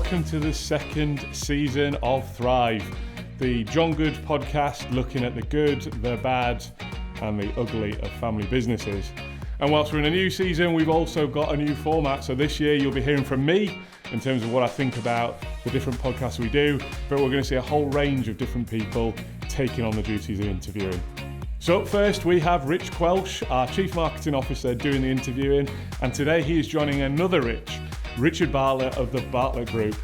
welcome to the second season of Thrive, the John Good podcast looking at the good, the bad and the ugly of family businesses. And whilst we're in a new season, we've also got a new format. So this year you'll be hearing from me in terms of what I think about the different podcasts we do, but we're going to see a whole range of different people taking on the duties of interviewing. So up first we have Rich Quelch, our Chief Marketing Officer, doing the interviewing, and today he is joining another Rich, Richard Bartlett of the Bartlett Group.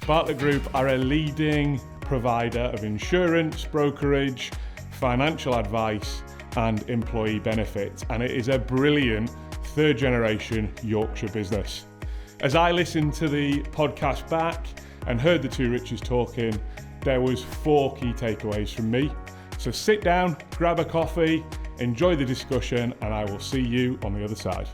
Bartlett Group are a leading provider of insurance, brokerage, financial advice and employee benefits, and it is a brilliant third generation Yorkshire business. As I listened to the podcast back and heard the two Riches talking, there was 4 key takeaways from me. So sit down, grab a coffee, enjoy the discussion, and I will see you on the other side.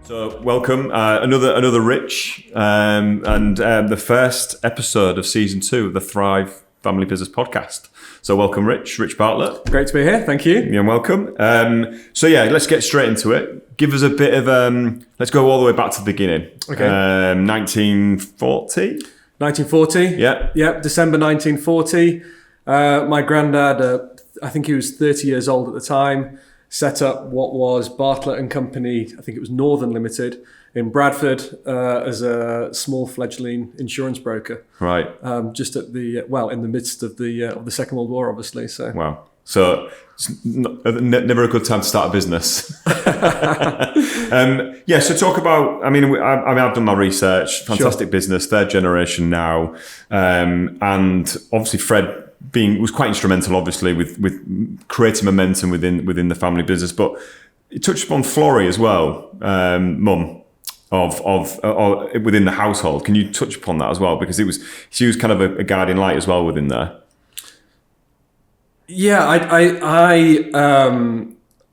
So welcome, another Rich, and the first episode of season 2 of the Thrive Family Business Podcast. So welcome, Rich Bartlett. Great to be here, thank you. Yeah, welcome. Let's get straight into it. Give us a bit of, let's go all the way back to the beginning. Okay. 1940? 1940? Yeah. Yep, December 1940. My granddad, I think he was 30 years old at the time, set up what was Bartlett and Company, I think it was Northern Limited, in Bradford as a small fledgling insurance broker. Right. Just at in the midst of the Second World War, obviously. So. Wow. So it's never a good time to start a business. So talk about, I've done my research, fantastic business, third generation now. And obviously Fred was quite instrumental, obviously, with creating momentum within the family business. But it touched upon Florrie as well, mum of within the household. Can you touch upon that as well? Because she was kind of a guiding light as well within there. Yeah, I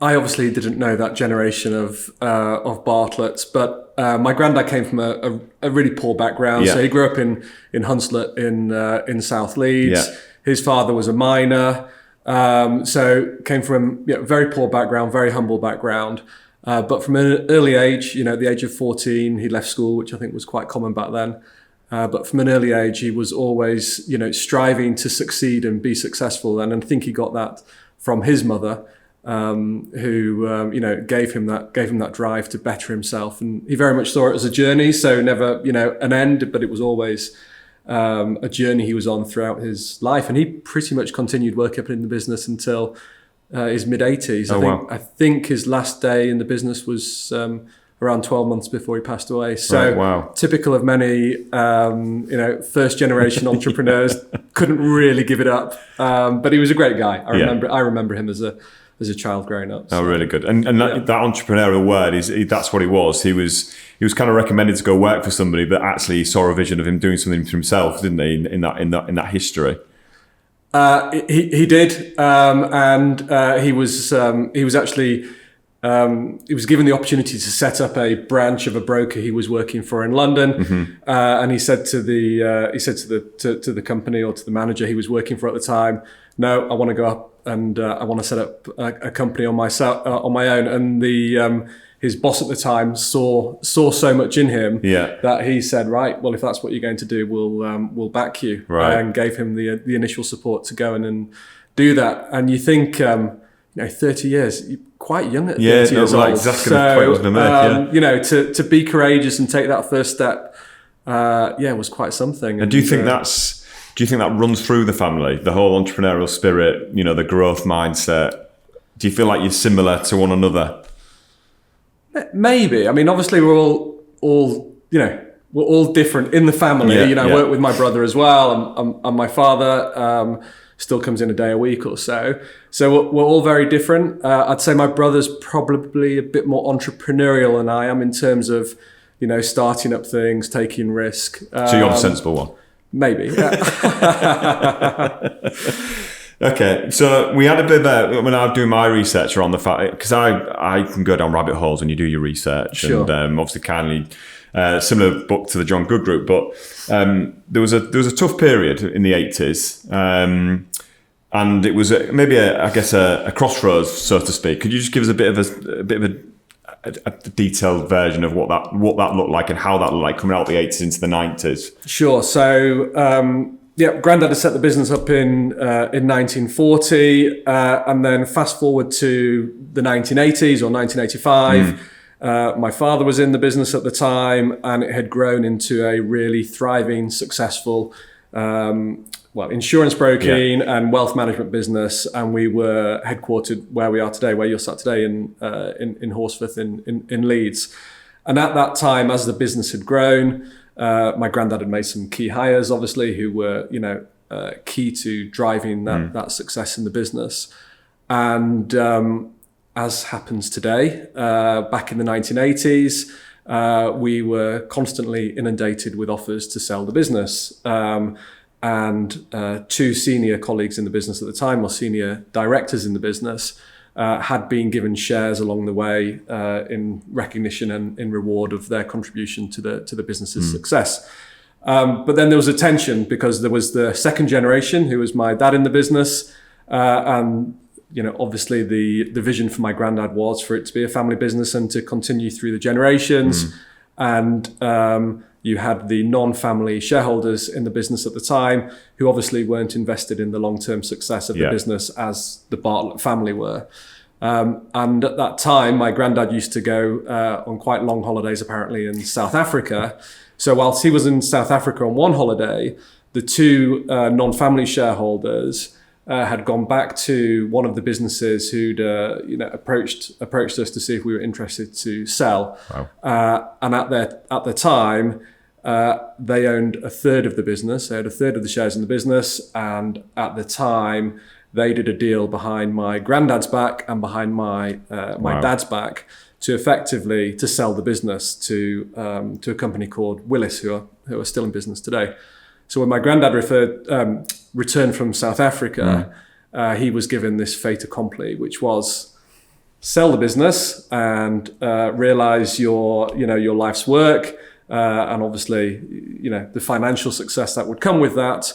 obviously didn't know that generation of Bartletts, but my granddad came from a really poor background. Yeah. So he grew up in Hunslet in South Leeds. Yeah. His father was a miner, so came from a very poor background, very humble background. But from an early age, at the age of 14, he left school, which I think was quite common back then. But from an early age, he was always, striving to succeed and be successful. And I think he got that from his mother, who gave him that drive to better himself. And he very much saw it as a journey, so never, an end, but it was always a journey he was on throughout his life. And he pretty much continued working in the business until his mid-80s. I think his last day in the business was around 12 months before he passed away. So typical of many, first generation entrepreneurs, couldn't really give it up. But he was a great guy. I remember him as a child growing up. So. Oh, really good. And that entrepreneurial word, that's what he was. He was kind of recommended to go work for somebody, but actually he saw a vision of him doing something for himself, didn't he? In that history. He did, and he was actually. He was given the opportunity to set up a branch of a broker he was working for in London, mm-hmm. And he said to the company or to the manager he was working for at the time, "No, I want to go up and I want to set up a company on my own." And his boss at the time saw so much in him that he said, "Right, well, if that's what you're going to do, we'll back you," and gave him the initial support to go in and do that. And you think, 30 years. You're quite young at 30 years old. Exactly the point I was going to make. To be courageous and take that first step, was quite something. And do you think that runs through the family, the whole entrepreneurial spirit, the growth mindset? Do you feel like you're similar to one another? Maybe. Obviously we're all different in the family. I work with my brother as well, and my father still comes in a day a week or so. So we're all very different. I'd say my brother's probably a bit more entrepreneurial than I am in terms of, starting up things, taking risk. So you're the sensible one? Maybe. Okay, so we had a bit of when I was doing my research around the fact, because I can go down rabbit holes when you do your research. Sure. And obviously kindly, similar book to the John Good Group, but there was a tough period in the 80s, and it was maybe a crossroads, so to speak. Could you just give us a bit of a detailed version of what that looked like and how that looked like coming out of the 80s into the 90s? Sure. So, Grandad had set the business up in 1940, and then fast forward to the 1980s or 1985. My father was in the business at the time, and it had grown into a really thriving, successful insurance broking and wealth management business. And we were headquartered where we are today, where you're sat today in Horsforth in Leeds. And at that time, as the business had grown, my granddad had made some key hires, obviously, who were, key to driving that success in the business. And as happens today, back in the 1980s, we were constantly inundated with offers to sell the business. And two senior colleagues in the business at the time, or senior directors in the business, had been given shares along the way in recognition and in reward of their contribution to the business's success. But then there was a tension, because there was the second generation, who was my dad in the business, and obviously the vision for my granddad was for it to be a family business and to continue through the generations. And you had the non-family shareholders in the business at the time, who obviously weren't invested in the long-term success of the business as the Bartlett family were. And at that time, my granddad used to go on quite long holidays, apparently, in South Africa. So whilst he was in South Africa on one holiday, the two non-family shareholders had gone back to one of the businesses who'd approached us to see if we were interested to sell. Wow. And at the time, they owned a third of the business. They had a third of the shares in the business, and at the time, they did a deal behind my granddad's back and behind my dad's back to effectively to sell the business to a company called Willis, who are still in business today. So when my granddad returned from South Africa, he was given this fait accompli, which was sell the business and realize your life's work, and obviously the financial success that would come with that.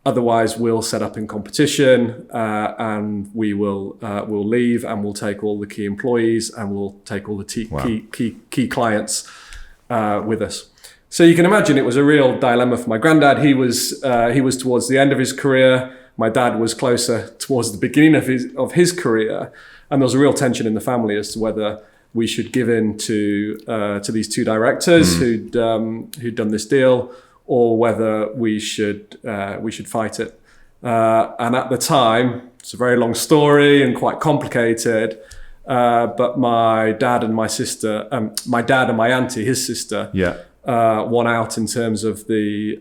Otherwise, we'll set up in competition, and we'll leave, and we'll take all the key employees, and we'll take all the key clients with us. So you can imagine it was a real dilemma for my granddad. He was towards the end of his career. My dad was closer towards the beginning of his career, and there was a real tension in the family as to whether we should give in to these two directors who'd done this deal, or whether we should fight it. And at the time, it's a very long story and quite complicated. But my dad and my sister, my dad and my auntie, his sister, won out in terms of the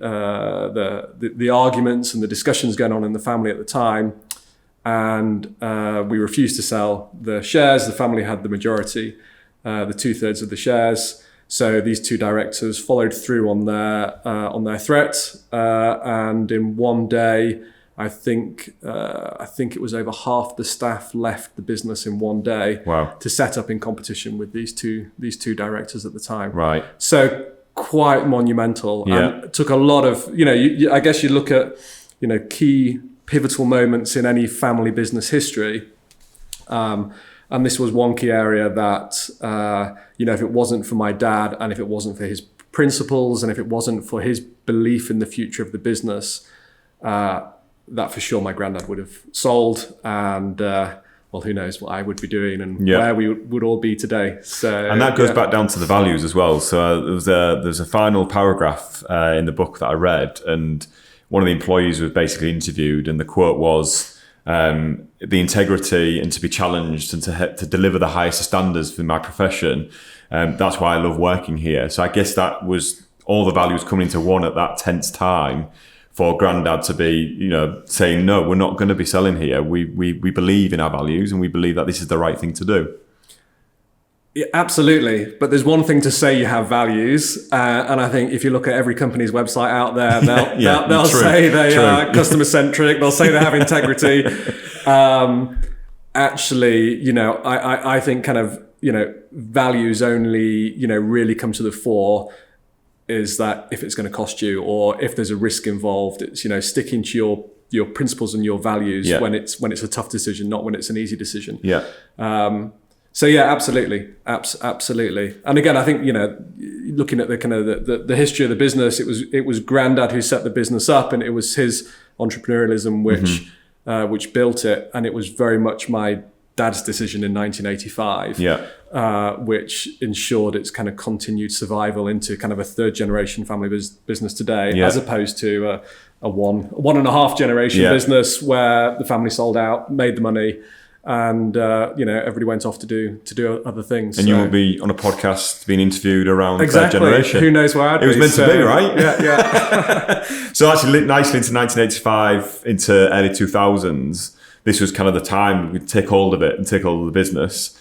arguments and the discussions going on in the family at the time. And we refused to sell the shares. The family had the majority, the 2/3 of the shares. So these two directors followed through on their threat, and in one day, I think it was over half the staff left the business in one day. Wow. To set up in competition with these two directors at the time. Right. So quite monumental, and it took a lot of I guess you look at key pivotal moments in any family business history. And this was one key area that, if it wasn't for my dad, and if it wasn't for his principles, and if it wasn't for his belief in the future of the business, that for sure my granddad would have sold. And who knows what I would be doing and where we would all be today. So, and that goes back down to the values as well. So there's a final paragraph in the book that I read, and one of the employees was basically interviewed, and the quote was, the integrity and to be challenged and to deliver the highest standards for my profession. That's why I love working here. So I guess that was all the values coming into one at that tense time for Grandad to be, saying, no, we're not going to be selling here. We believe in our values, and we believe that this is the right thing to do. Yeah, absolutely. But there's one thing to say you have values. And I think if you look at every company's website out there, they'll say they are customer centric. They'll say they have integrity. Actually, I think kind of, values only, really come to the fore is that if it's going to cost you, or if there's a risk involved, it's, sticking to your principles and your values when it's a tough decision, not when it's an easy decision. Yeah. So yeah, absolutely, absolutely. And again, I think, looking at the kind of the history of the business, it was Grandad who set the business up, and it was his entrepreneurialism which built it, and it was very much my dad's decision in 1985, which ensured its kind of continued survival into kind of a third generation family business today, as opposed to a one and a half generation business where the family sold out, made the money, and everybody went off to do other things. And you will be on a podcast being interviewed around exactly. third generation. Who knows where I'd be? It was meant to be, right? Yeah. So actually, nicely into 1985, into early 2000s, this was kind of the time we'd take hold of it and take hold of the business.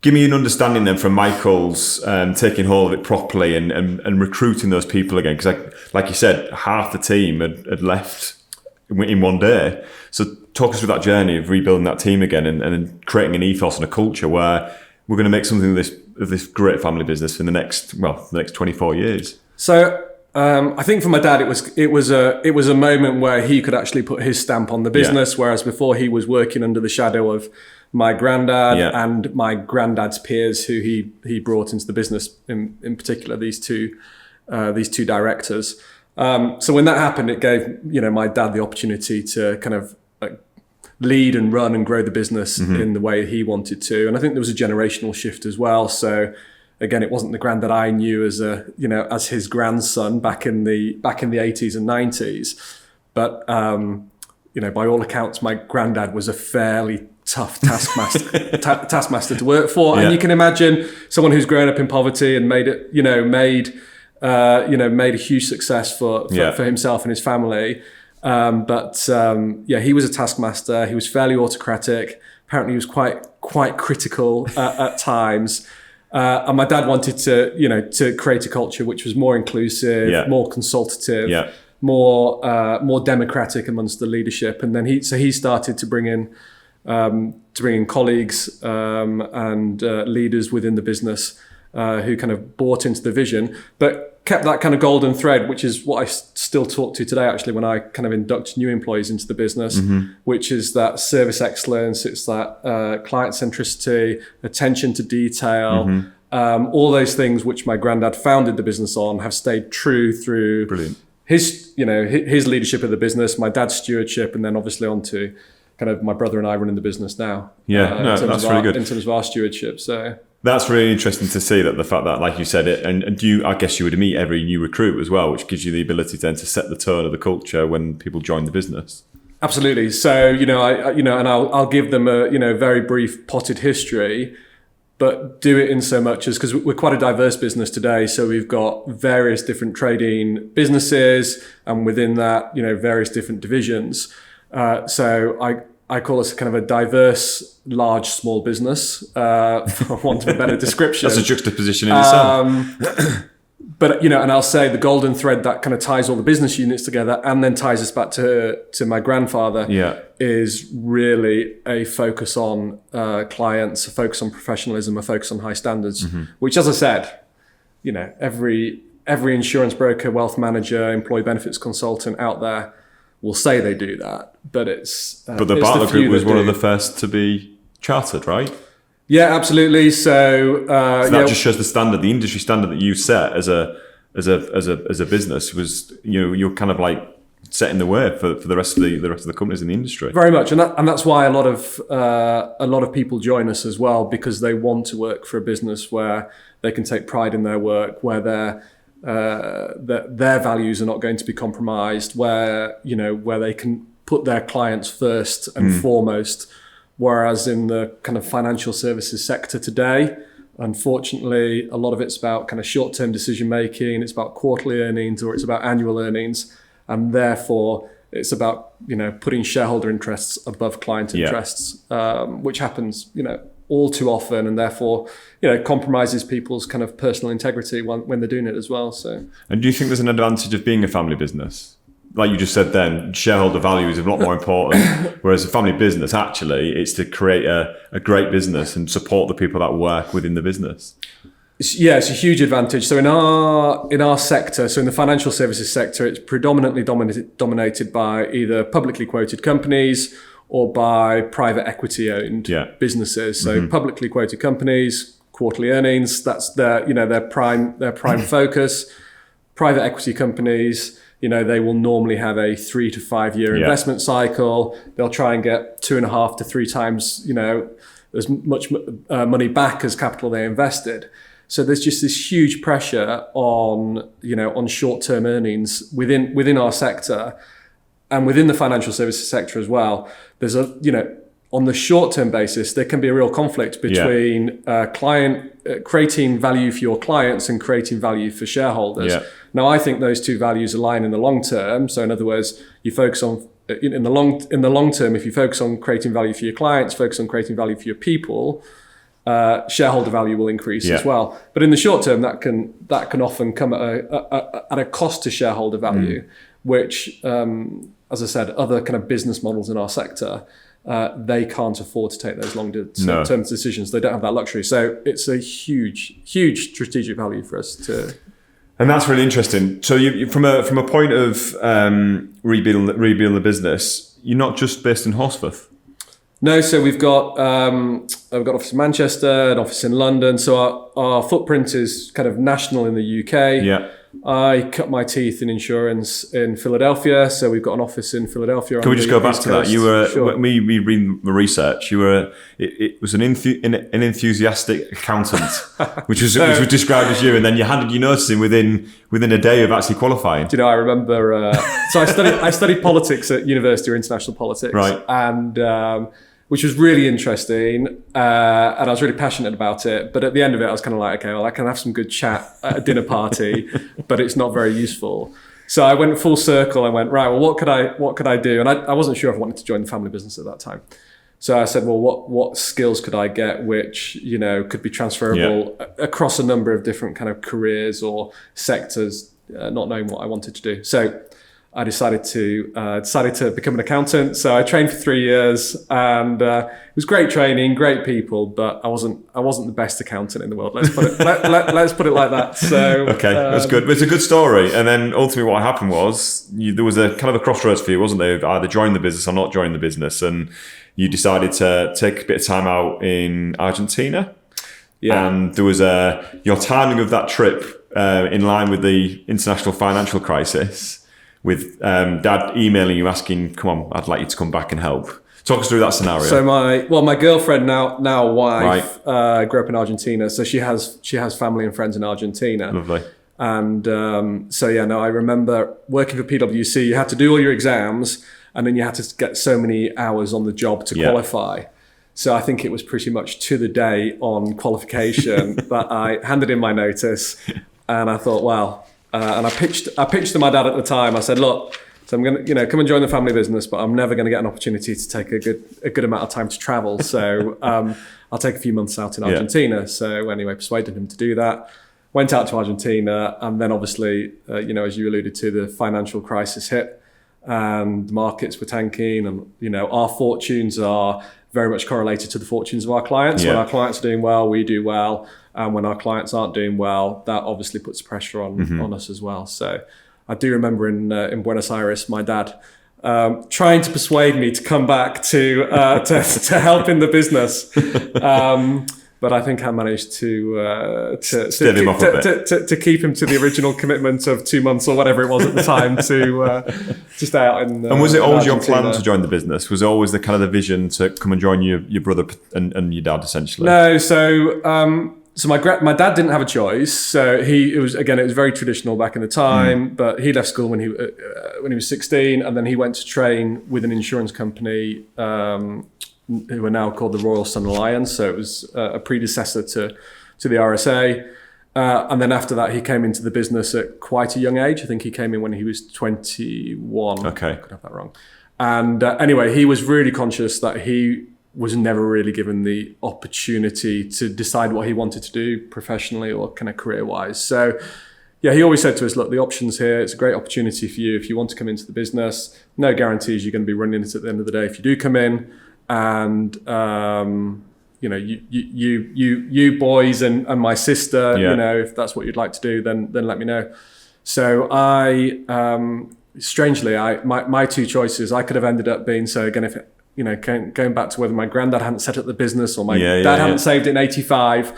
Give me an understanding then from Michael's taking hold of it properly and recruiting those people again, because like you said, half the team had left in one day. So talk us through that journey of rebuilding that team again and creating an ethos and a culture where we're going to make something of this great family business in the next 24 years. So I think for my dad, it was a moment where he could actually put his stamp on the business, whereas before he was working under the shadow of my granddad and my granddad's peers, who he brought into the business, in particular these two directors. So when that happened, it gave my dad the opportunity to kind of lead and run and grow the business in the way he wanted to. And I think there was a generational shift as well. So again, it wasn't the granddad I knew as as his grandson back in the 80s and 90s, but by all accounts, my granddad was a fairly tough taskmaster to work for. And you can imagine someone who's grown up in poverty and made a huge success for himself and his family. He was a taskmaster. He was fairly autocratic. Apparently, he was quite critical at times. And my dad wanted to create a culture which was more inclusive, more consultative, more democratic amongst the leadership. And then he started to bring in colleagues and leaders within the business who kind of bought into the vision, but kept that kind of golden thread, which is what I still talk to today, actually, when I kind of induct new employees into the business, which is that service excellence, it's that client centricity, attention to detail, all those things which my granddad founded the business on have stayed true through his leadership of the business, my dad's stewardship, and then obviously on to kind of my brother and I running the business now. That's really good. In terms of our stewardship, so... That's really interesting to see, that the fact that, like you said, I guess you would meet every new recruit as well, which gives you the ability then to set the tone of the culture when people join the business. Absolutely. So, I'll give them a, very brief potted history, but do it in so much as, because we're quite a diverse business today. So we've got various different trading businesses, and within that, various different divisions. So I call us kind of a diverse, large, small business, for want of a better description. That's a juxtaposition in itself. But, and I'll say the golden thread that kind of ties all the business units together and then ties us back to my grandfather is really a focus on clients, a focus on professionalism, a focus on high standards, which, as I said, every insurance broker, wealth manager, employee benefits consultant out there will say they do that, but it's... but the Bartlett Group was one of the first to be chartered, right? Yeah, absolutely. So that just shows the standard, the industry standard that you set as a business was, you're kind of like setting the way for the rest of the companies in the industry. Very much, and that's why a lot of people join us as well, because they want to work for a business where they can take pride in their work, where their values are not going to be compromised, where they can put their clients first and foremost. Whereas in the kind of financial services sector today, unfortunately, a lot of it's about kind of short-term decision making. It's about quarterly earnings or it's about annual earnings, and therefore it's about putting shareholder interests above client interests, which happens all too often, and therefore compromises people's kind of personal integrity when they're doing it as well. So, and do you think there's an advantage of being a family business? Like you just said then, shareholder value is a lot more important, whereas a family business, actually, it's to create a great business and support the people that work within the business. It's a huge advantage. So in our sector, so in the financial services sector, it's predominantly dominated by either publicly quoted companies or by private equity owned Yeah. businesses. So publicly quoted companies, quarterly earnings, that's their prime focus. Private equity companies, they will normally have a 3 to 5 year investment cycle. They'll try and get 2.5 to 3 times, as much money back as capital they invested. So there's just this huge pressure on short-term earnings within our sector and within the financial services sector as well. There's on the short-term basis, there can be a real conflict between creating value for your clients and creating value for shareholders. Yeah. Now, I think those two values align in the long term. So in other words, you focus on in the long term, if you focus on creating value for your clients, focus on creating value for your people, shareholder value will increase as well. But in the short term, that can often come at a cost to shareholder value, which, as I said, other kind of business models in our sector, they can't afford to take those long-term decisions. They don't have that luxury. So it's a huge, huge strategic value for us to. And that's really interesting. So you from a point of rebuilding the business, you're not just based in Horsforth. No, so we've got an office in Manchester, an office in London. So our footprint is kind of national in the UK. Yeah. I cut my teeth in insurance in Philadelphia, so we've got an office in Philadelphia. Can we just go back to that? You were Sure. when we read the research. You were it was an enthusiastic accountant, which was described as you, and then you handed your notice in within a day of actually qualifying. Do you know? I remember. So I studied politics at university, or international politics, right? And which was really interesting, and I was really passionate about it. But at the end of it, I was kind of like, okay, well, I can have some good chat at a dinner party, but it's not very useful. So I went full circle. I went, right, well, what could I do? And I wasn't sure if I wanted to join the family business at that time. So I said, well, what skills could I get which could be transferable across a number of different kind of careers or sectors, not knowing what I wanted to do. So I decided to become an accountant. So I trained for 3 years, and it was great training, great people, but I wasn't the best accountant in the world. Let's put it like that. So okay, that's good. It's a good story. And then ultimately, what happened was there was a kind of a crossroads for you, wasn't there? Either join the business or not join the business, and you decided to take a bit of time out in Argentina. Yeah, and there was your timing of that trip in line with the international financial crisis. With Dad emailing you asking, "Come on, I'd like you to come back and help." Talk us through that scenario. So my girlfriend now wife grew up in Argentina, so she has family and friends in Argentina. Lovely. And I remember working for PwC. You had to do all your exams, and then you had to get so many hours on the job to qualify. So I think it was pretty much to the day on qualification that I handed in my notice, and I thought, wow. And I pitched to my dad at the time. I said, look, so I'm going to, come and join the family business, but I'm never going to get an opportunity to take a good amount of time to travel. So I'll take a few months out in Argentina. Yeah. So anyway, persuaded him to do that. Went out to Argentina, and then obviously, as you alluded to, the financial crisis hit, and the markets were tanking, and our fortunes are very much correlated to the fortunes of our clients. Yeah. When our clients are doing well, we do well. And when our clients aren't doing well, that obviously puts pressure on us as well. So I do remember in Buenos Aires, my dad trying to persuade me to come back to help in the business. But I think I managed to keep him to the original commitment of 2 months or whatever it was at the time to stay out in. And was it always your plan to join the business? Was it always the kind of the vision to come and join your brother and your dad essentially? No, so my dad didn't have a choice. So it was very traditional back in the time. But he left school when he was 16, and then he went to train with an insurance company who are now called the Royal Sun Alliance. So it was a predecessor to the RSA. And then after that, he came into the business at quite a young age. I think he came in when he was 21. Okay. I could have that wrong. And anyway, he was really conscious that he was never really given the opportunity to decide what he wanted to do professionally or kind of career-wise. So yeah, he always said to us, look, the option's here. It's a great opportunity for you if you want to come into the business. No guarantees you're going to be running it at the end of the day if you do come in. And you boys and my sister, if that's what you'd like to do, then let me know. So I strangely, my two choices, I could have ended up being, so again, if going back to whether my granddad hadn't set up the business or my dad hadn't saved it in '85,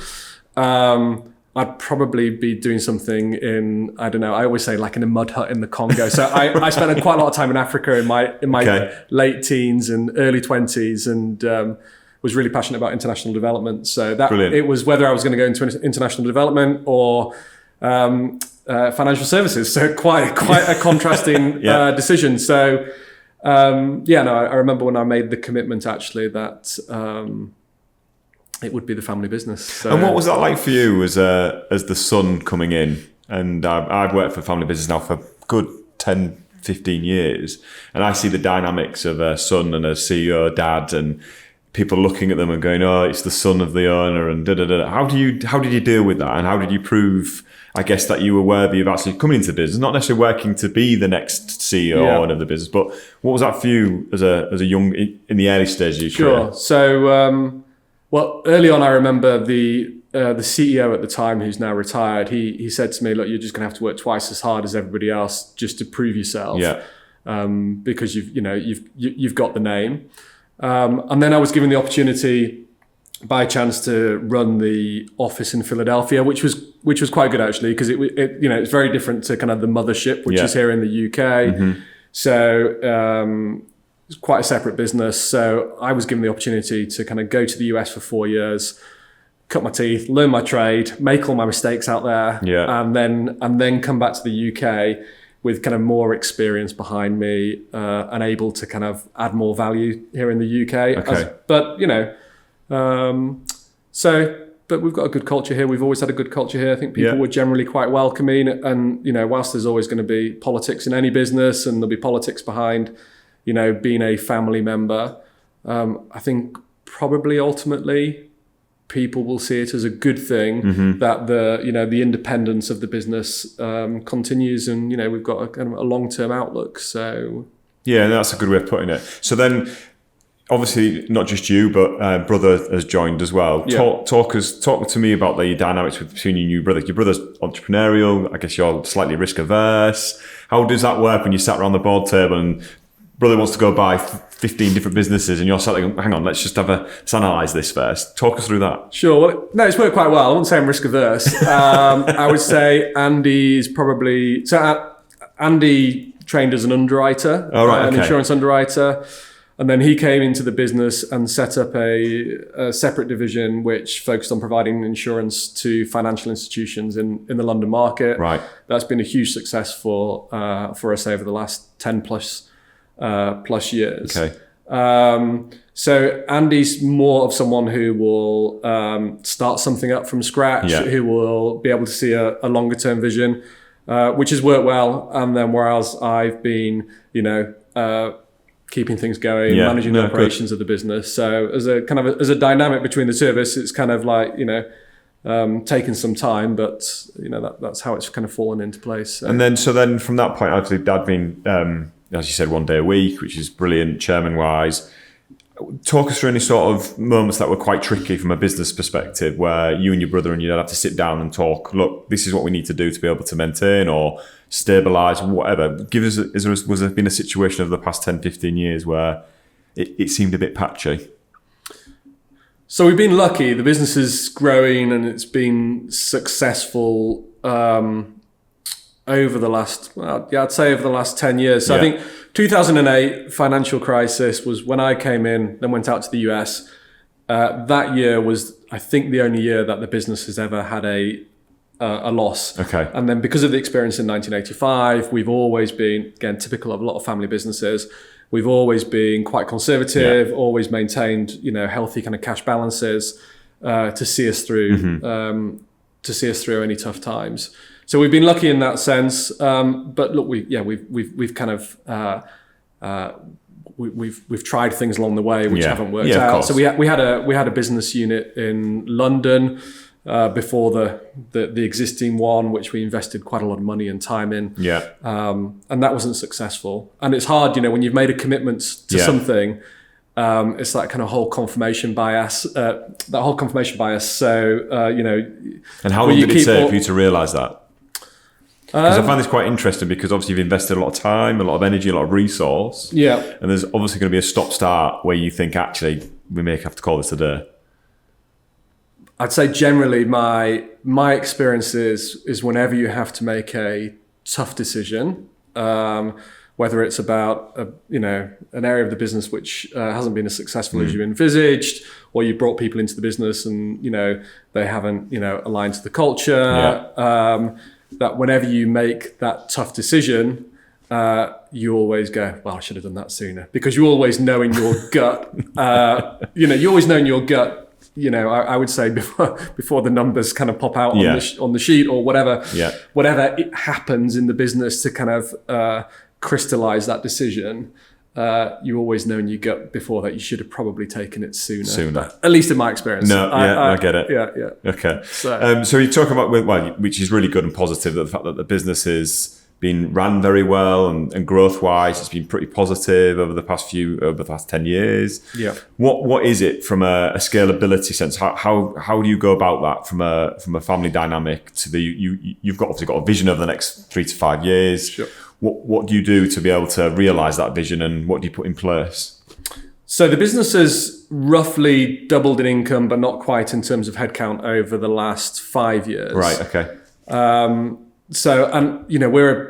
I'd probably be doing something in, I don't know, I always say like in a mud hut in the Congo. So I spent quite a lot of time in Africa in my late teens and early 20s, and was really passionate about international development. So that it was whether I was going to go into international development or financial services. So quite a contrasting decision. So I remember when I made the commitment actually that it would be the family business. So, and what was that like for you as the son coming in? And I've worked for family business now for a good 10, 15 years, and I see the dynamics of a son and a CEO dad, and people looking at them and going, "Oh, it's the son of the owner," and da da da. How did you deal with that, and how did you prove, I guess, that you were worthy of actually coming into the business, not necessarily working to be the next CEO of the business, but what was that for you as a young, in the early stages of your career? Sure. So, well, early on, I remember the CEO at the time, who's now retired. He said to me, "Look, you're just going to have to work twice as hard as everybody else just to prove yourself, because you've got the name." And then I was given the opportunity by chance to run the office in Philadelphia, which was quite good actually, because it's very different to kind of the mothership, which is here in the UK. Mm-hmm. So it's quite a separate business. So I was given the opportunity to kind of go to the US for 4 years, cut my teeth, learn my trade, make all my mistakes out there, and then come back to the UK with kind of more experience behind me, and able to kind of add more value here in the UK. Okay. But we've got a good culture here. We've always had a good culture here. I think people were generally quite welcoming. And, whilst there's always going to be politics in any business, and there'll be politics behind, being a family member, I think probably ultimately people will see it as a good thing that the independence of the business continues, and we've got a kind of a long-term outlook. So that's a good way of putting it. So then, obviously, not just you, but brother has joined as well. Talk to me about the dynamics between you and your brother. Your brother's entrepreneurial. I guess you're slightly risk averse. How does that work when you sat around the board table and brother wants to go buy 15 different businesses, and you're sat there going, hang on, let's analyse this first. Talk us through that. Sure. Well, no, it's worked quite well. I wouldn't say I'm risk averse. I would say Andy's probably... So Andy trained as an underwriter, an insurance underwriter. And then he came into the business and set up a separate division which focused on providing insurance to financial institutions in the London market. Right. That's been a huge success for us over the last 10 plus years. Okay. So Andy's more of someone who will start something up from scratch, who will be able to see a longer term vision, which has worked well. And then whereas I've been, keeping things going, managing the operations of the business. So as a dynamic between the two of us, it's kind of like, taken some time, but that's how it's kind of fallen into place. So. And then from that point, actually, Dad being, as you said, 1 day a week, which is brilliant, chairman wise. Talk us through any sort of moments that were quite tricky from a business perspective, where you and your brother and your dad have to sit down and talk. Look, this is what we need to do to be able to maintain or stabilise, whatever. Was there been a situation over the past 10, 15 years where it seemed a bit patchy? So we've been lucky. The business is growing and it's been successful over the last, I'd say over the last 10 years. So I think 2008 financial crisis was when I came in, then went out to the US. That year was, I think, the only year that the business has ever had a loss. Okay. And then because of the experience in 1985, we've always been, again, typical of a lot of family businesses, we've always been quite conservative, always maintained, healthy kind of cash balances to see us through, any tough times. So we've been lucky in that sense. But look, we've kind of we've tried things along the way which haven't worked out. So we had a business unit in London before the existing one, which we invested quite a lot of money and time in. And that wasn't successful. And it's hard, when you've made a commitment to something. It's that kind of whole confirmation bias. So And how long did it take for you to realise that? Because I find this quite interesting because obviously you've invested a lot of time, a lot of energy, a lot of resource. Yeah. And there's obviously going to be a stop-start where you think, actually, we may have to call this a day. I'd say generally my experience is whenever you have to make a tough decision, whether it's about an area of the business which hasn't been as successful as you envisaged, or you brought people into the business and they haven't aligned to the culture. That whenever you make that tough decision, you always go, well, I should have done that sooner, because you always know in your gut. You always know in your gut. I would say before the numbers kind of pop out on the sheet or whatever it happens in the business to kind of crystallize that decision, you always know in your gut before that you should have probably taken it sooner. But at least in my experience. I get it. Yeah. Okay. So you talk about, which is really good and positive, that the fact that the business is been ran very well and growth-wise, it's been pretty positive over the past 10 years. Yeah. What is it from a scalability sense? How do you go about that from a family dynamic to you've obviously got a vision over the next 3 to 5 years. Sure. What do you do to be able to realise that vision, and what do you put in place? So the business has roughly doubled in income, but not quite in terms of headcount over the last 5 years. Right. Okay.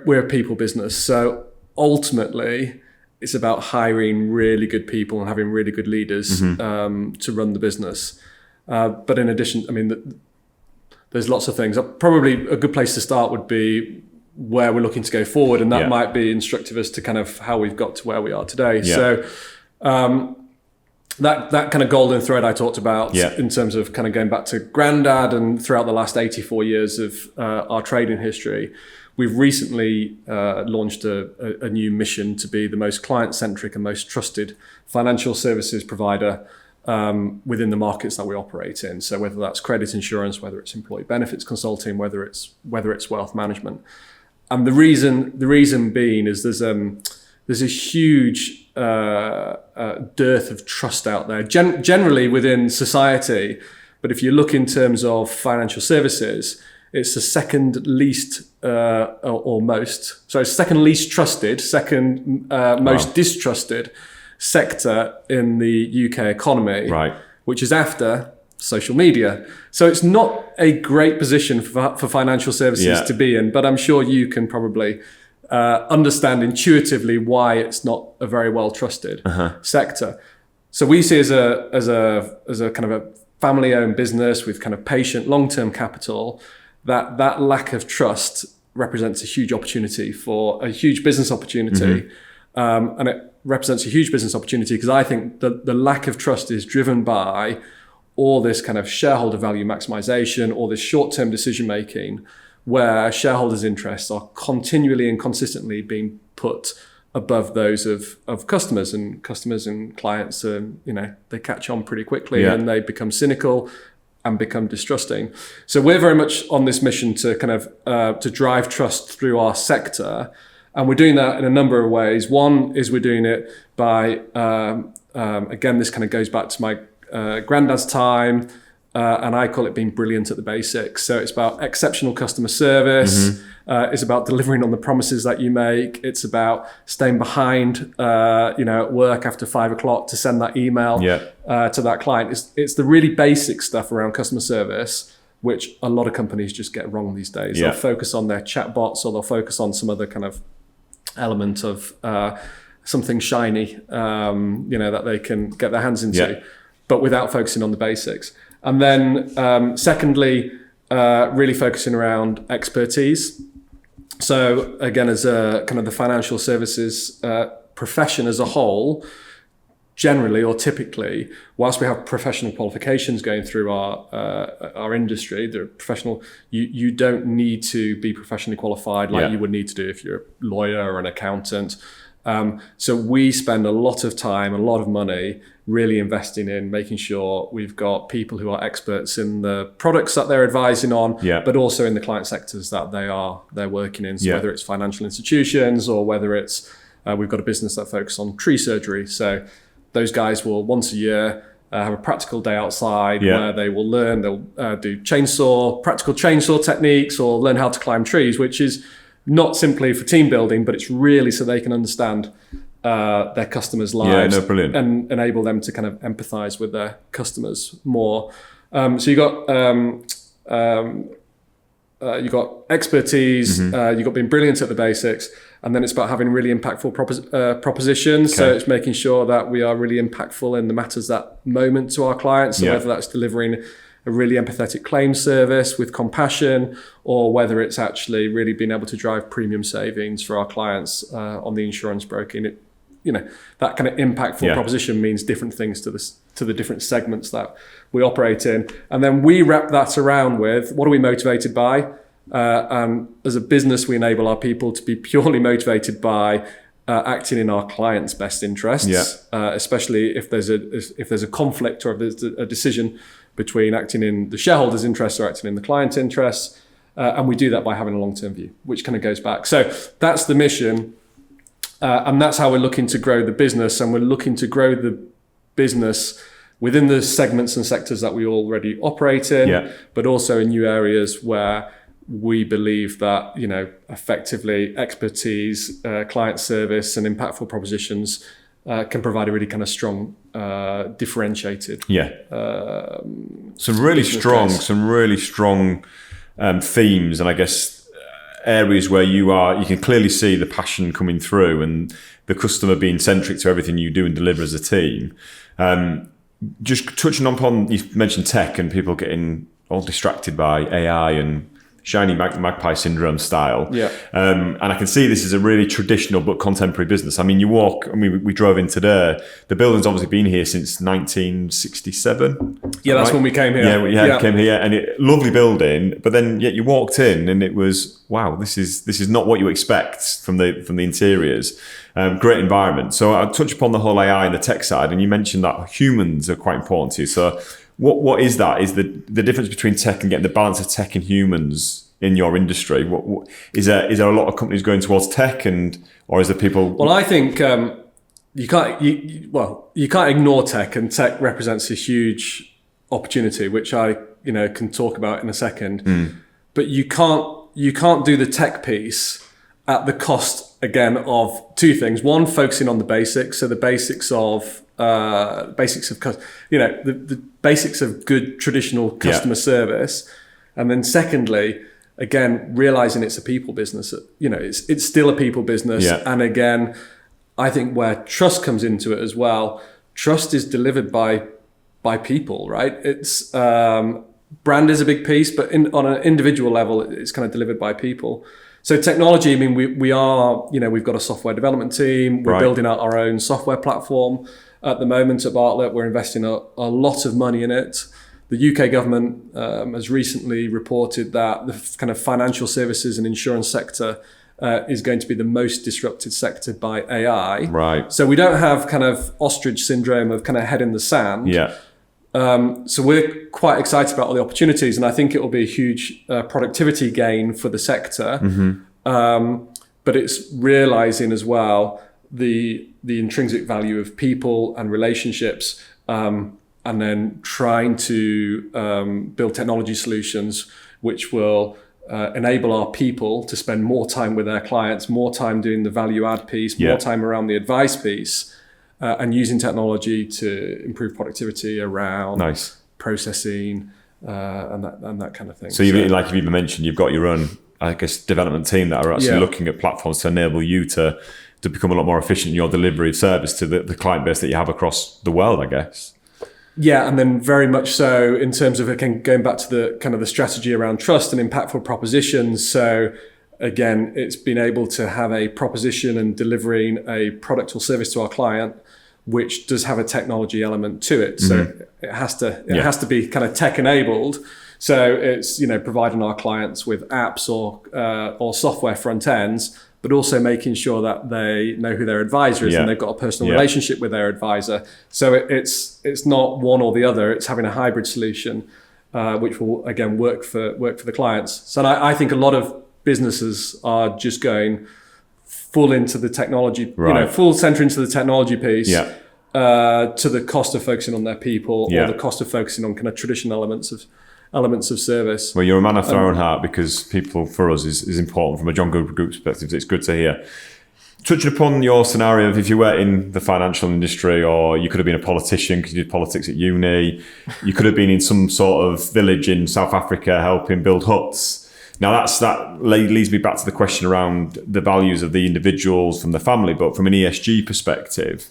We're a people business. So ultimately, it's about hiring really good people and having really good leaders to run the business. But in addition, there's lots of things. Probably a good place to start would be where we're looking to go forward, and that might be instructive as to kind of how we've got to where we are today. Yeah. So that kind of golden thread I talked about in terms of kind of going back to Grandad and throughout the last 84 years of our trading history, we've recently launched a new mission to be the most client-centric and most trusted financial services provider within the markets that we operate in. So whether that's credit insurance, whether it's employee benefits consulting, whether it's wealth management. And the reason being is there's a huge dearth of trust out there, generally within society. But if you look in terms of financial services, it's the second least second least trusted, most distrusted sector in the UK economy, Right. which is after social media. So it's not a great position for financial services to be in, but I'm sure you can probably understand intuitively why it's not a very well trusted sector. So we see as a kind of a family-owned business with kind of patient long-term capital, that lack of trust represents a huge opportunity for a huge business opportunity. And it represents a huge business opportunity because I think the lack of trust is driven by all this kind of shareholder value maximization, all this short-term decision making, where shareholders' interests are continually and consistently being put above those of customers, and clients they catch on pretty quickly and they become cynical and become distrusting. So we're very much on this mission to kind of to drive trust through our sector, and we're doing that in a number of ways. One is we're doing it by again, this kind of goes back to my granddad's time. And I call it being brilliant at the basics. So it's about exceptional customer service. It's about delivering on the promises that you make. It's about staying behind, at work after 5 o'clock to send that email to that client. It's the really basic stuff around customer service, which a lot of companies just get wrong these days. They'll focus on their chatbots, or they'll focus on some other kind of element of something shiny, that they can get their hands into, but without focusing on the basics. And then secondly, really focusing around expertise. So again, as a kind of the financial services profession as a whole, generally or typically, whilst we have professional qualifications going through our industry, they're professional, you don't need to be professionally qualified like you would need to do if you're a lawyer or an accountant. So we spend a lot of time, a lot of money really investing in making sure we've got people who are experts in the products that they're advising on, but also in the client sectors that they're working in. So whether it's financial institutions or whether it's, we've got a business that focuses on tree surgery. So those guys will once a year have a practical day outside where they will learn, they'll do practical chainsaw techniques or learn how to climb trees, which is not simply for team building, but it's really so they can understand their customers' lives brilliant. and enable them to kind of empathize with their customers more. So you got expertise, you got being brilliant at the basics, and then it's about having really impactful propositions. So it's making sure that we are really impactful in the matters that moment to our clients. So whether that's delivering a really empathetic claim service with compassion, or whether it's actually really being able to drive premium savings for our clients on the insurance broking. That kind of impactful proposition means different things to the different segments that we operate in. And then we wrap that around with, what are we motivated by? And as a business, we enable our people to be purely motivated by acting in our clients' best interests, especially if there's a conflict or if there's a decision between acting in the shareholders' interests or acting in the client's interests. And we do that by having a long-term view, which kind of goes back. So that's the mission. And that's how we're looking to grow the business. And we're looking to grow the business within the segments and sectors that we already operate in, but also in new areas where we believe that, effectively expertise, client service and impactful propositions can provide a really kind of strong, differentiated. Some really strong themes, and I guess areas where you can clearly see the passion coming through and the customer being centric to everything you do and deliver as a team. Just touching upon, you mentioned tech and people getting all distracted by AI and shiny magpie syndrome style. And I can see this is a really traditional but contemporary business. I mean, we drove in today. The building's obviously been here since 1967. That's when we came here. We came here, and lovely building. But then, yet you walked in, and it was, wow, this is not what you expect from the interiors. Great environment. So I'll touch upon the whole AI and the tech side, and you mentioned that humans are quite important to you. So what is that? Is the difference between tech and getting the balance of tech and humans in your industry? What is there a lot of companies going towards tech, or is there people? Well, I think you can't ignore tech, and tech represents a huge opportunity, which I can talk about in a second. But you can't do the tech piece at the cost, again, of two things. One, focusing on the basics. So the basics of the basics of good traditional customer service. And then secondly, again, realizing it's a people business. It's still a people business. And again, I think where trust comes into it as well, trust is delivered by people, right? It's brand is a big piece, but on an individual level, it's kind of delivered by people. So technology, I mean, we've got a software development team. We're building out our own software platform at the moment at Bartlett. We're investing a lot of money in it. The UK government has recently reported that the kind of financial services and insurance sector is going to be the most disrupted sector by AI. So we don't have kind of ostrich syndrome of kind of head in the sand. So we're quite excited about all the opportunities, and I think it will be a huge productivity gain for the sector. But it's realizing as well the intrinsic value of people and relationships, and then trying to build technology solutions which will enable our people to spend more time with their clients, more time doing the value add piece, more time around the advice piece. And using technology to improve productivity around processing and that kind of thing. So you've even mentioned, you've got your own, I guess, development team that are actually looking at platforms to enable you to become a lot more efficient in your delivery of service to the client base that you have across the world, I guess. And then very much so in terms of, again, going back to the kind of the strategy around trust and impactful propositions. So again, it's being able to have a proposition and delivering a product or service to our client, which does have a technology element to it. So it has to be kind of tech enabled. So it's, providing our clients with apps or software front ends, but also making sure that they know who their advisor is and they've got a personal relationship with their advisor. So it's not one or the other. It's having a hybrid solution, which will again work for the clients. So I think a lot of businesses are just going full into the technology, full center into the technology piece, to the cost of focusing on their people or the cost of focusing on kind of traditional elements elements of service. Well, you're a man after our own heart, because people for us is important from a John Good Group perspective. It's good to hear. Touching upon your scenario of if you were in the financial industry, or you could have been a politician because you did politics at uni, you could have been in some sort of village in South Africa helping build huts. Now that leads me back to the question around the values of the individuals from the family, but from an ESG perspective.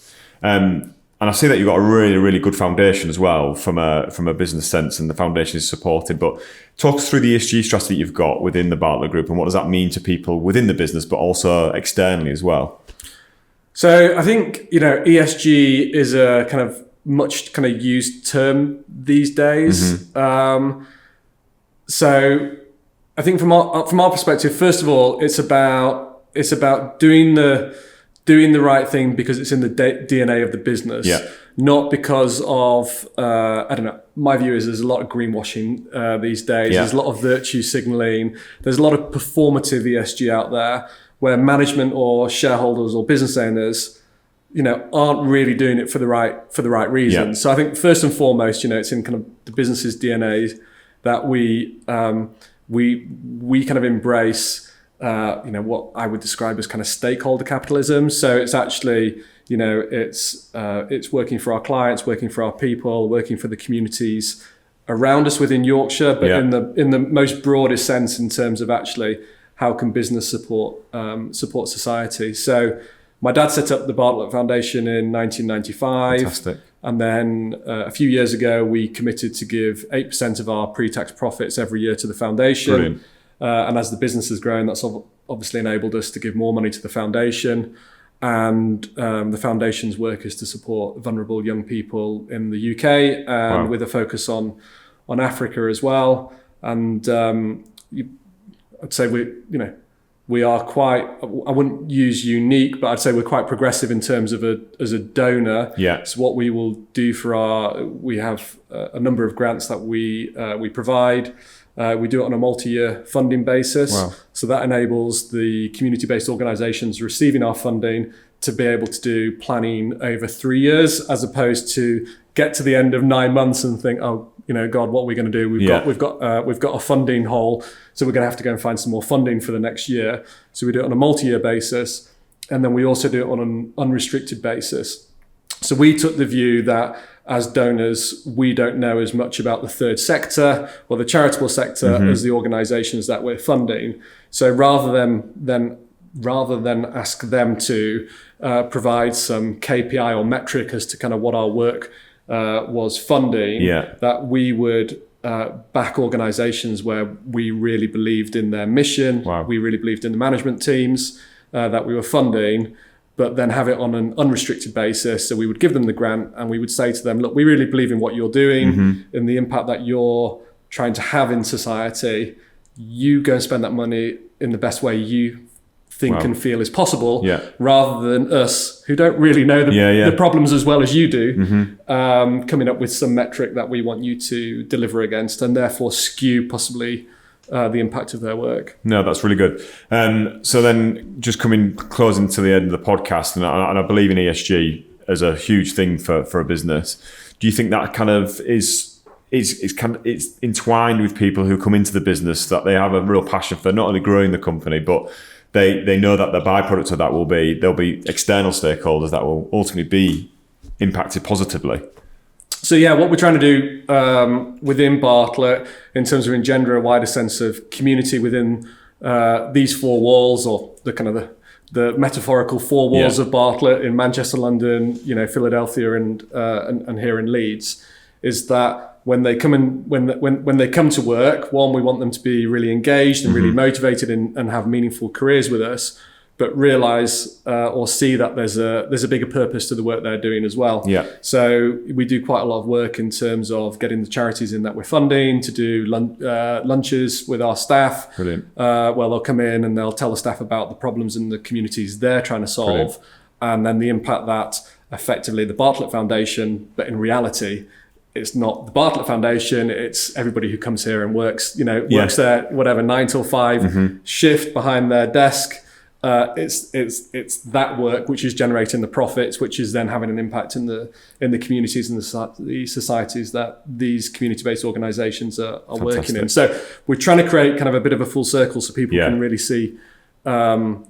And I see that you've got a really, really good foundation as well from a business sense, and the foundation is supported. But talk us through the ESG strategy you've got within the Bartlett Group, and what does that mean to people within the business, but also externally as well? So I think, ESG is a kind of much kind of used term these days. So I think from our perspective, first of all, it's about doing the right thing because it's in the DNA of the business, not because of, my view is there's a lot of greenwashing these days. There's a lot of virtue signaling. There's a lot of performative ESG out there where management or shareholders or business owners, aren't really doing it for the right reason. So I think first and foremost, it's in kind of the business's DNA that we kind of embrace what I would describe as kind of stakeholder capitalism. So it's actually, it's working for our clients, working for our people, working for the communities around us within Yorkshire, but in the most broadest sense in terms of actually how can business support society. So my dad set up the Bartlett Foundation in 1995. Fantastic. And then a few years ago, we committed to give 8% of our pre-tax profits every year to the foundation. Brilliant. And as the business has grown, that's obviously enabled us to give more money to the foundation. And the foundation's work is to support vulnerable young people in the UK, and with a focus on Africa as well. And I'd say we are quite, I wouldn't use unique, but I'd say we're quite progressive in terms of as a donor. So what we will do we have a number of grants that we provide. We do it on a multi-year funding basis. So that enables the community-based organisations receiving our funding to be able to do planning over 3 years, as opposed to get to the end of 9 months and think, God, what are we going to do? We've got a funding hole, so we're going to have to go and find some more funding for the next year. So we do it on a multi-year basis, and then we also do it on an unrestricted basis. So we took the view that as donors, we don't know as much about the third sector or the charitable sector as the organisations that we're funding. So rather than ask them to provide some KPI or metric as to kind of what our work was funding, that we would back organisations where we really believed in their mission, we really believed in the management teams that we were funding, but then have it on an unrestricted basis. So we would give them the grant and we would say to them, look, we really believe in what you're doing, in the impact that you're trying to have in society. You go and spend that money in the best way you think and feel is possible, rather than us, who don't really know the problems as well as you do, coming up with some metric that we want you to deliver against, and therefore skew possibly the impact of their work. No, that's really good. So then just closing to the end of the podcast, and I believe in ESG as a huge thing for a business. Do you think that kind of is entwined with people who come into the business, that they have a real passion for not only growing the company, but they know that the byproduct of that there'll be external stakeholders that will ultimately be impacted positively? So what we're trying to do within Bartlett, in terms of engender a wider sense of community within these four walls, or the kind of the metaphorical four walls of Bartlett in Manchester, London, Philadelphia, and here in Leeds, is that when they come when they come to work, one, we want them to be really engaged and really motivated and have meaningful careers with us, but realise or see that there's a bigger purpose to the work they're doing as well. So we do quite a lot of work in terms of getting the charities in that we're funding to do lunches with our staff. Brilliant. Where they'll come in and they'll tell the staff about the problems in the communities they're trying to solve. Brilliant. And then the impact that effectively the Bartlett Foundation, but in reality, it's not the Bartlett Foundation, it's everybody who comes here and works there, 9 till 5 shift behind their desk, it's that work which is generating the profits, which is then having an impact in the communities and the societies that these community-based organisations are working in. So we're trying to create kind of a bit of a full circle so people can really see beyond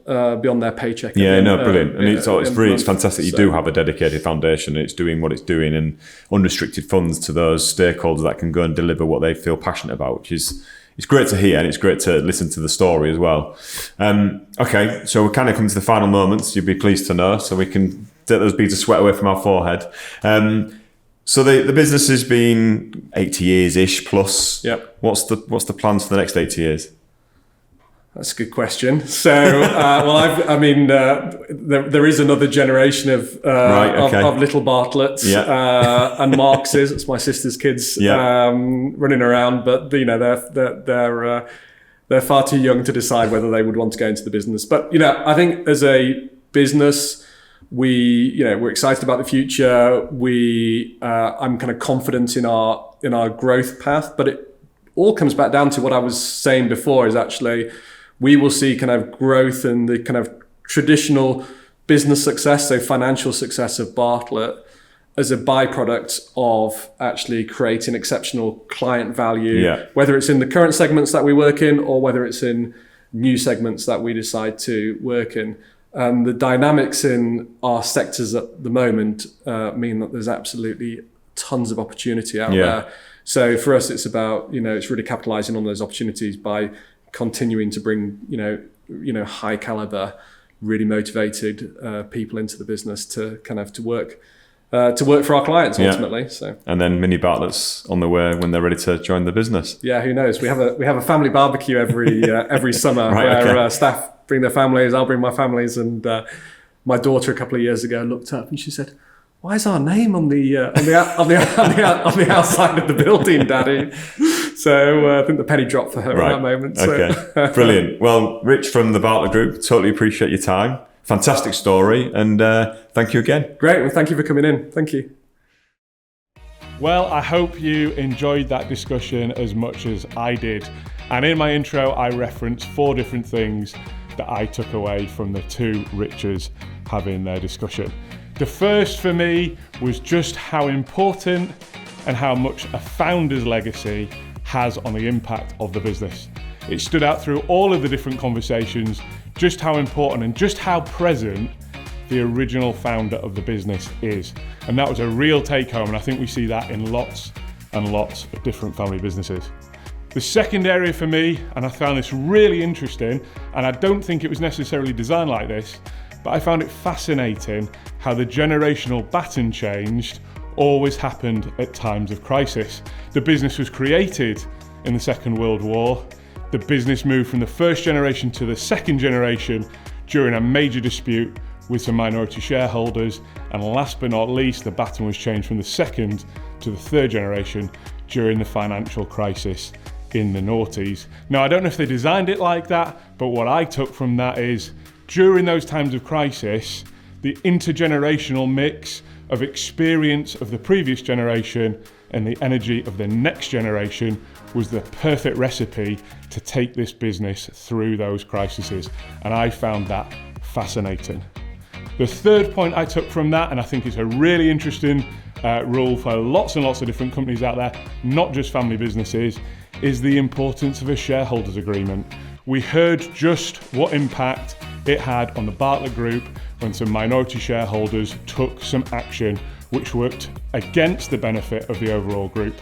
their paycheck. Brilliant. And it's fantastic. You do have a dedicated foundation. It's doing what it's doing, and unrestricted funds to those stakeholders that can go and deliver what they feel passionate about, which is. It's great to hear, and it's great to listen to the story as well. Okay, so we're kind of coming to the final moments, you'd be pleased to know, so we can take those beads of sweat away from our forehead. So the business has been 80 years-ish plus. Yep. What's the plans for the next 80 years? That's a good question. So, there is another generation of little Bartletts and Marxes. It's my sister's kids running around, but they're far too young to decide whether they would want to go into the business. But I think as a business, we're excited about the future. I'm kind of confident in our growth path, but it all comes back down to what I was saying before. Is actually we will see kind of growth in the kind of traditional business success, so financial success of Bartlett, as a byproduct of actually creating exceptional client value, whether it's in the current segments that we work in or whether it's in new segments that we decide to work in. And the dynamics in our sectors at the moment mean that there's absolutely tons of opportunity out there. So for us, it's about, it's really capitalizing on those opportunities by continuing to bring, high caliber, really motivated people into the business to work for our clients ultimately. So, and then mini Bartletts on the way when they're ready to join the business. Yeah, who knows? We have a family barbecue every summer where staff bring their families, I'll bring my families, and my daughter a couple of years ago looked up and she said, "Why is our name on the outside of the building, Daddy?" So I think the penny dropped for her at that moment. So. Okay, brilliant. Well, Rich from the Bartlett Group, totally appreciate your time. Fantastic story, and thank you again. Great, well, thank you for coming in. Thank you. Well, I hope you enjoyed that discussion as much as I did. And in my intro, I referenced 4 different things that I took away from the 2 Riches having their discussion. The first for me was just how important and how much a founder's legacy has on the impact of the business. It stood out through all of the different conversations, just how important and just how present the original founder of the business is. And that was a real take home, and I think we see that in lots and lots of different family businesses. The second area for me, and I found this really interesting, and I don't think it was necessarily designed like this, but I found it fascinating how the generational baton changed always happened at times of crisis. The business was created in the Second World War. The business moved from the first generation to the second generation during a major dispute with some minority shareholders. And last but not least, the baton was changed from the second to the third generation during the financial crisis in the noughties. Now, I don't know if they designed it like that, but what I took from that is during those times of crisis, the intergenerational mix of experience of the previous generation and the energy of the next generation was the perfect recipe to take this business through those crises. And I found that fascinating. The third point I took from that, and I think it's a really interesting rule for lots and lots of different companies out there, not just family businesses, is the importance of a shareholders agreement. We heard just what impact it had on the Bartlett Group when some minority shareholders took some action which worked against the benefit of the overall group.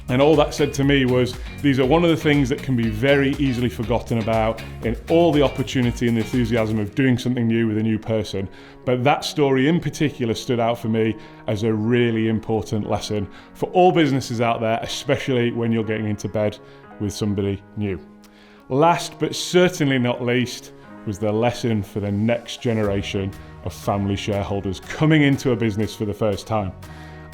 And all that said to me was, these are one of the things that can be very easily forgotten about in all the opportunity and the enthusiasm of doing something new with a new person. But that story in particular stood out for me as a really important lesson for all businesses out there, especially when you're getting into bed with somebody new. Last but certainly not least was the lesson for the next generation of family shareholders coming into a business for the first time.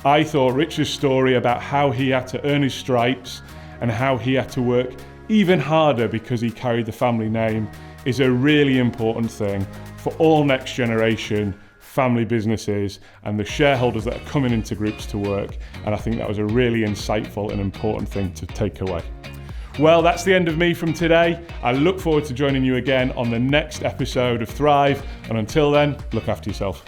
I thought Rich's story about how he had to earn his stripes and how he had to work even harder because he carried the family name is a really important thing for all next generation family businesses and the shareholders that are coming into groups to work. And I think that was a really insightful and important thing to take away. Well, that's the end of me from today. I look forward to joining you again on the next episode of Thrive. And until then, look after yourself.